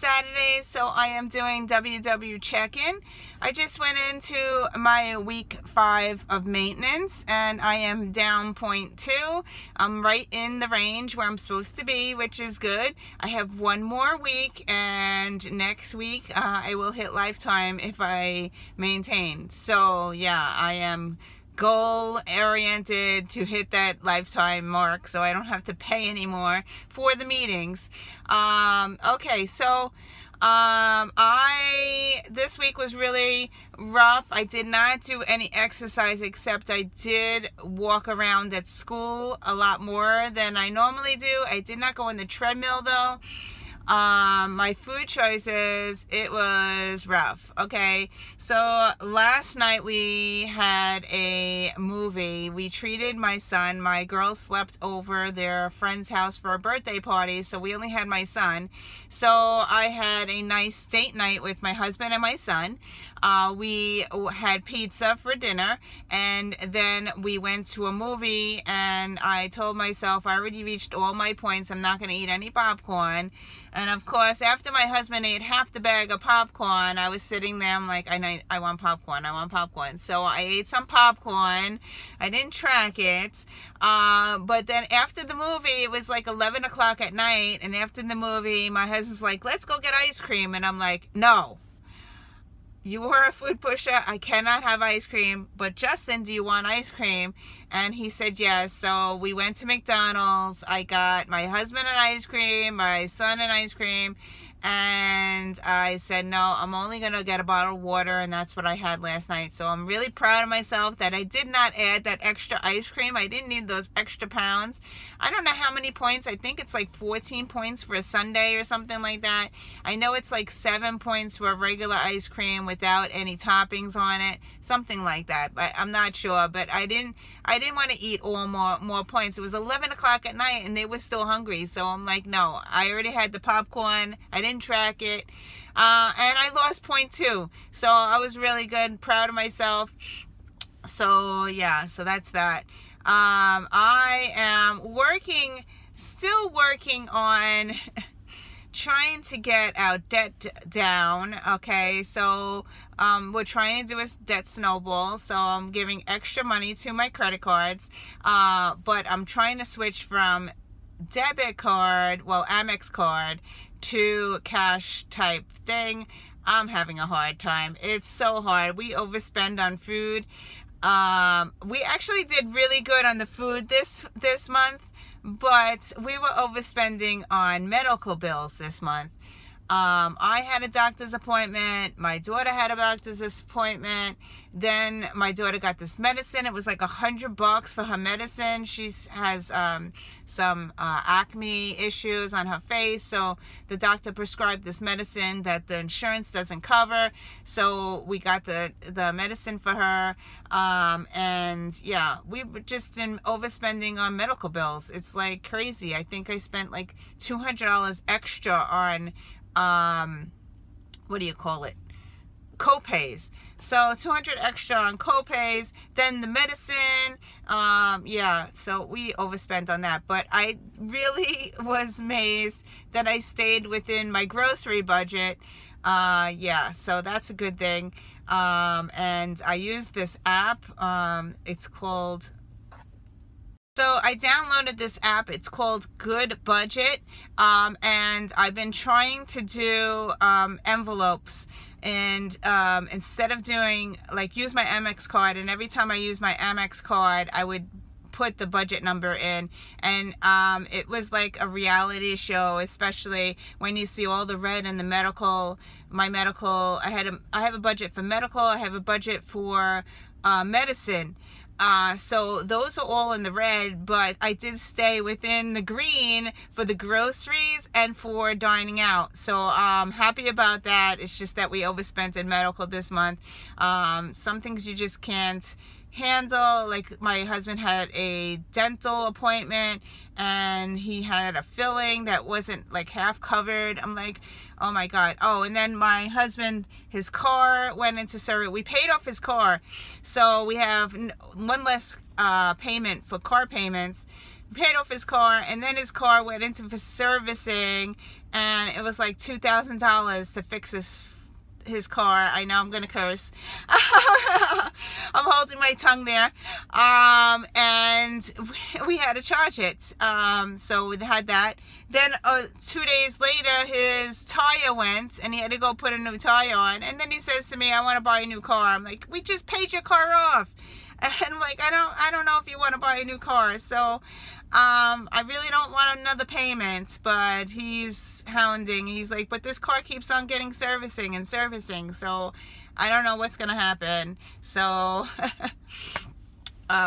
Saturday, so I am doing WW check-in. I just went into my week 5 of maintenance and I am down 0.2. I'm right in the range where I'm supposed to be, which is good. I have one more week and next week I will hit lifetime if I maintain. So yeah, I am goal oriented to hit that lifetime mark so I don't have to pay anymore for the meetings. Okay, so this week was really rough. I did not do any exercise, except I did walk around at school a lot more than I normally do. I did not go on the treadmill though. My food choices, it was rough. Okay, so last night we had a movie. We treated my son. My girls slept over their friend's house for a birthday party, so we only had my son. So I had a nice date night with my husband and my son. We had pizza for dinner, and then we went to a movie, and I told myself I already reached all my points. I'm not going to eat any popcorn. And of course, after my husband ate half the bag of popcorn, I was sitting there, I'm like, I want popcorn, I want popcorn. So I ate some popcorn. I didn't track it. But then after the movie, it was like 11 o'clock at night. And after the movie, my husband's like, let's go get ice cream. And I'm like, no. You were a food pusher. I cannot have ice cream. But Justin, do you want ice cream? And he said yes. So we went to McDonald's. I got my husband an ice cream, my son an ice cream. And I said, no, I'm only going to get a bottle of water. And that's what I had last night. So I'm really proud of myself that I did not add that extra ice cream. I didn't need those extra pounds. I don't know how many points. I think it's like 14 points for a sundae or something like that. I know it's like 7 points for a regular ice cream without any toppings on it. Something like that. But I'm not sure. But I didn't want to eat all more points. It was 11 o'clock at night and they were still hungry. So I'm like, no, I already had the popcorn. I didn't track it. And I lost 0.2. So I was really good, proud of myself. So yeah, so that's that. I am still working on trying to get our debt down. Okay, so we're trying to do a debt snowball, so I'm giving extra money to my credit cards, but I'm trying to switch from debit card, well, Amex card, to cash type thing. I'm having a hard time. It's so hard. We overspend on food. We actually did really good on the food this month, but we were overspending on medical bills this month. I had a doctor's appointment. My daughter had a doctor's appointment. Then my daughter got this medicine. It was like $100 for her medicine. She has some acne issues on her face. So the doctor prescribed this medicine that the insurance doesn't cover. So we got the medicine for her. And yeah, we were just in overspending on medical bills. It's like crazy. I think I spent like $200 extra on what do you call it? Copays. So $200 extra on copays, then the medicine. Yeah, so we overspent on that. But I really was amazed that I stayed within my grocery budget. Yeah, so that's a good thing. And I use this app. It's called... So I downloaded this app. It's called Good Budget, and I've been trying to do envelopes, and instead of doing, like, use my Amex card, and every time I use my Amex card, I would put the budget number in, and it was like a reality show, especially when you see all the red in the medical. My medical, I have a budget for medical. I have a budget for medicine. So those are all in the red, but I did stay within the green for the groceries and for dining out. So I'm happy about that. It's just that we overspent in medical this month. Some things you just can't handle. Like my husband had a dental appointment and he had a filling that wasn't like half covered. I'm like, oh my God. Oh, and then my husband, his car went into service. We paid off his car, so we have one less payment for car payments. paid off his car, and then his car went into for servicing, and it was like $2,000 to fix his car. I know I'm gonna curse. I'm holding my tongue there. And we had to charge it. So we had that. Then 2 days later, his tire went, and he had to go put a new tire on. And then he says to me, "I want to buy a new car." I'm like, "We just paid your car off." And like, I don't know if you want to buy a new car. So I really don't want another payment, but he's hounding. He's like, "But this car keeps on getting servicing and servicing." So I don't know what's going to happen. So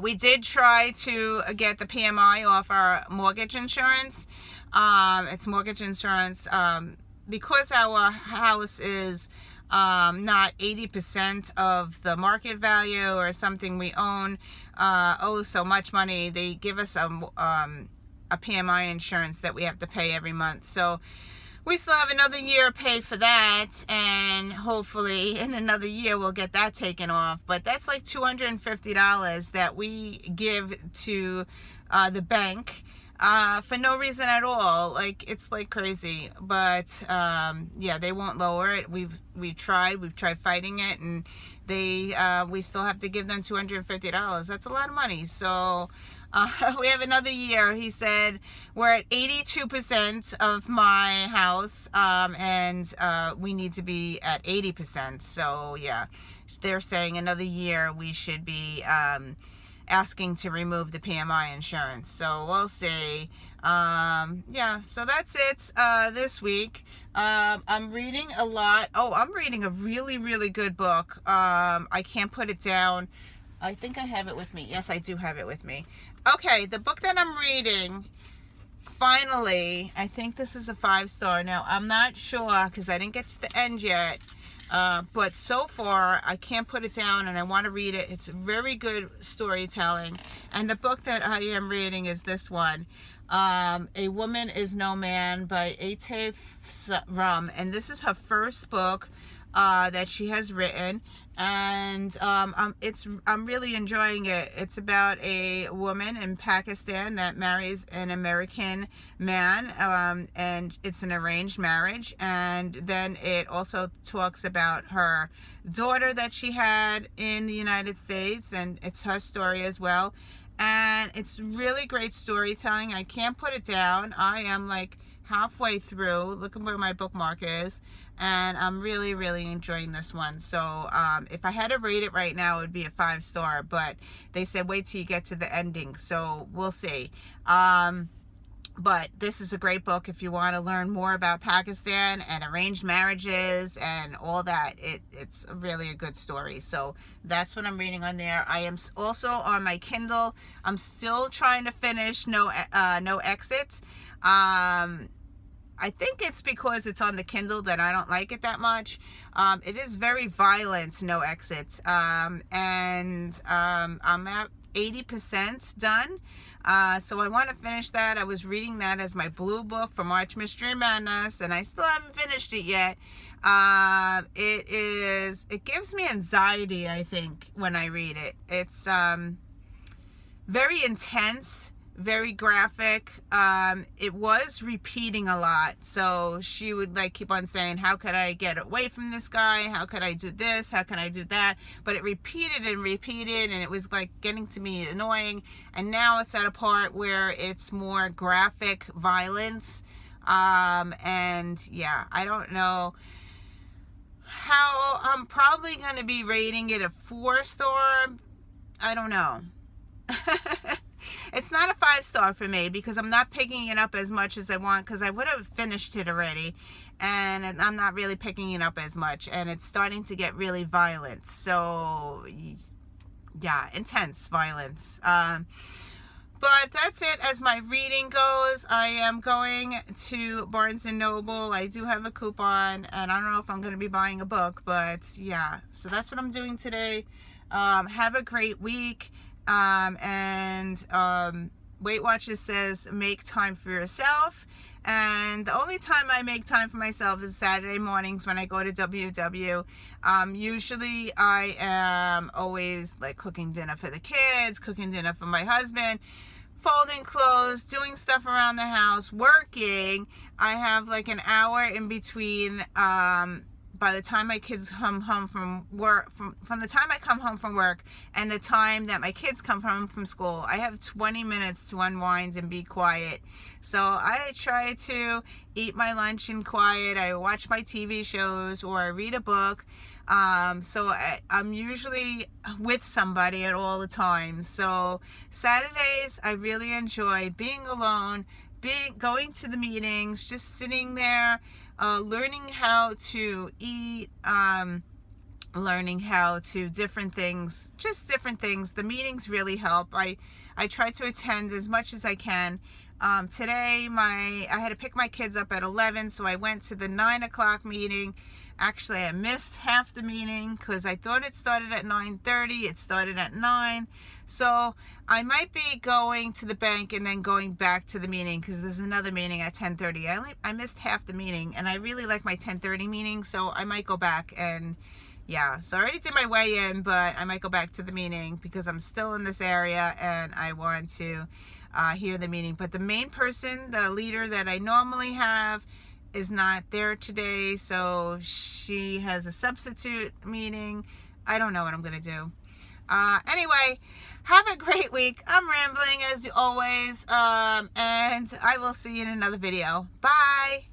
we did try to get the PMI off our mortgage insurance. It's mortgage insurance because our house is not 80% of the market value or something we own, so much money. They give us a PMI insurance that we have to pay every month. So we still have another year to pay for that, and hopefully in another year we'll get that taken off. But that's like $250 that we give to the bank for no reason at all. Like, it's like crazy. But yeah, they won't lower it. We've tried fighting it, and we still have to give them $250. That's a lot of money. So we have another year. He said we're at 82% of my house, and we need to be at 80%. So yeah, they're saying another year we should be asking to remove the PMI insurance. So we'll see. Yeah, so that's it this week. I'm reading a lot. I'm reading a really, really good book. I can't put it down. I think I have it with me. Yes, I do have it with me. Okay, the book that I'm reading, finally, I think this is a 5-star. Now, I'm not sure because I didn't get to the end yet. But so far, I can't put it down, and I want to read it. It's very good storytelling. And the book that I am reading is this one, A Woman Is No Man by Atef Rum. And this is her first book that she has written, and I'm really enjoying it. It's about a woman in Pakistan that marries an American man, and it's an arranged marriage. And then it also talks about her daughter that she had in the United States, and it's her story as well. And it's really great storytelling. I can't put it down. I am like halfway through. Look at where my bookmark is, and I'm really, really enjoying this one. So if I had to rate it right now, it would be a 5-star, but they said wait till you get to the ending, so we'll see. But this is a great book if you want to learn more about Pakistan and arranged marriages and all that. It's really a good story. So that's what I'm reading on there. I am also on my Kindle. I'm still trying to finish No Exit. I think it's because it's on the Kindle that I don't like it that much. It is very violent, No Exit. And I'm at 80% done. So I want to finish that. I was reading that as my blue book for March Mystery Madness, and I still haven't finished it yet. It gives me anxiety, I think, when I read it. It's very intense, very graphic. It was repeating a lot, so she would like keep on saying, how could I get away from this guy, how could I do this, how can I do that, but it repeated and repeated, and it was like getting to me annoying. And now it's at a part where it's more graphic violence, and yeah, I don't know how. I'm probably going to be rating it a 4-star. I don't know. It's not a 5-star for me because I'm not picking it up as much as I want, because I would have finished it already, and I'm not really picking it up as much, and it's starting to get really violent. So yeah, intense violence. But that's it as my reading goes. I am going to Barnes & Noble. I do have a coupon, and I don't know if I'm going to be buying a book, but yeah. So that's what I'm doing today. Have a great week. Weight Watchers says make time for yourself, and the only time I make time for myself is Saturday mornings when I go to WW. Usually I am always like cooking dinner for the kids, cooking dinner for my husband. folding clothes, doing stuff around the house, working. I have like an hour in between by the time my kids come home from work, from the time I come home from work and the time that my kids come home from school, I have 20 minutes to unwind and be quiet. So I try to eat my lunch in quiet. I watch my TV shows or I read a book. So I'm usually with somebody at all the times. So Saturdays, I really enjoy being alone, going to the meetings, just sitting there, learning how to eat, learning how to different things, just different things. The meetings really help. I try to attend as much as I can. Today, I had to pick my kids up at 11, so I went to the 9 o'clock meeting. Actually, I missed half the meeting because I thought it started at 9:30. It started at 9. So I might be going to the bank and then going back to the meeting because there's another meeting at 10:30. I missed half the meeting, and I really like my 10:30 meeting, so I might go back and yeah. So I already did my weigh-in, but I might go back to the meeting because I'm still in this area and I want to hear the meeting. But the main person, the leader that I normally have, is not there today, so she has a substitute meeting. I don't know what I'm gonna do. Anyway, have a great week. I'm rambling as always, and I will see you in another video. Bye.